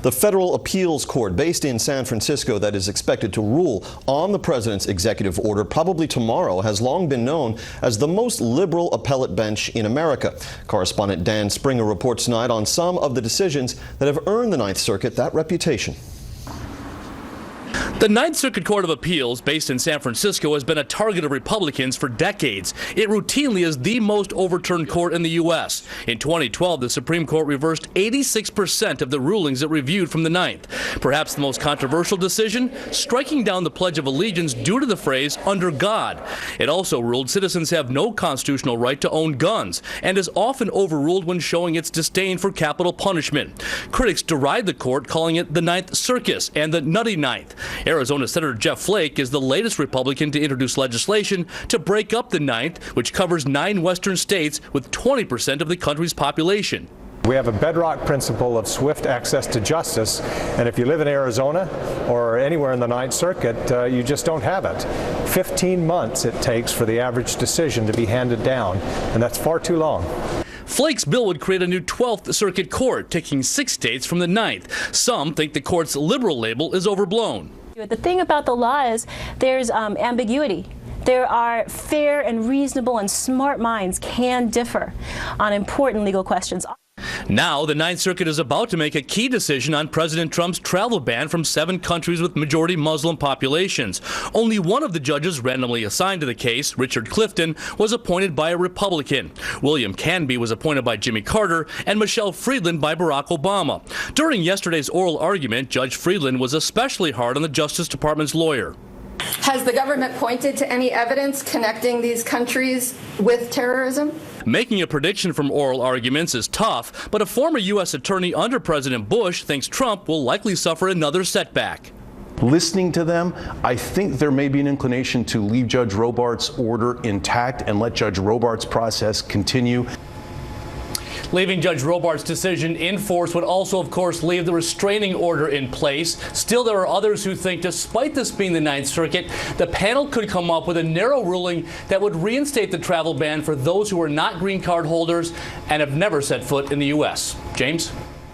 The federal appeals court based in San Francisco that is expected to rule on the president's executive order probably tomorrow has long been known as the most liberal appellate bench in America. Correspondent Dan Springer reports tonight on some of the decisions that have earned the Ninth Circuit that reputation. The Ninth Circuit Court of Appeals, based in San Francisco, has been a target of Republicans for decades. It routinely is the most overturned court in the U.S. In 2012, the Supreme Court reversed 86% of the rulings it reviewed from the Ninth. Perhaps the most controversial decision, striking down the Pledge of Allegiance due to the phrase, "under God." It also ruled citizens have no constitutional right to own guns, and is often overruled when showing its disdain for capital punishment. Critics deride the court, calling it the Ninth Circus and the Nutty Ninth. Arizona Senator Jeff Flake is the latest Republican to introduce legislation to break up the Ninth, which covers 9 western states with 20% of the country's population. We have a bedrock principle of swift access to justice, and if you live in Arizona or anywhere in the Ninth Circuit, you just don't have it. 15 months it takes for the average decision to be handed down, and that's far too long. Flake's bill would create a new 12th Circuit Court, taking 6 states from the 9th. Some think the court's liberal label is overblown. The thing about the law is there's ambiguity. There are fair and reasonable and smart minds can differ on important legal questions. Now, the Ninth Circuit is about to make a key decision on President Trump's travel ban from 7 countries with majority Muslim populations. Only one of the judges randomly assigned to the case, Richard Clifton, was appointed by a Republican. William Canby was appointed by Jimmy Carter, and Michelle Friedman by Barack Obama. During yesterday's oral argument, Judge Friedman was especially hard on the Justice Department's lawyer. Has the government pointed to any evidence connecting these countries with terrorism? Making a prediction from oral arguments is tough, but a former U.S. attorney under President Bush thinks Trump will likely suffer another setback. Listening to them, I think there may be an inclination to leave Judge Robart's order intact and let Judge Robart's process continue. Leaving Judge Robart's decision in force would also, of course, leave the restraining order in place. Still, there are others who think, despite this being the Ninth Circuit, the panel could come up with a narrow ruling that would reinstate the travel ban for those who are not green card holders and have never set foot in the U.S. James?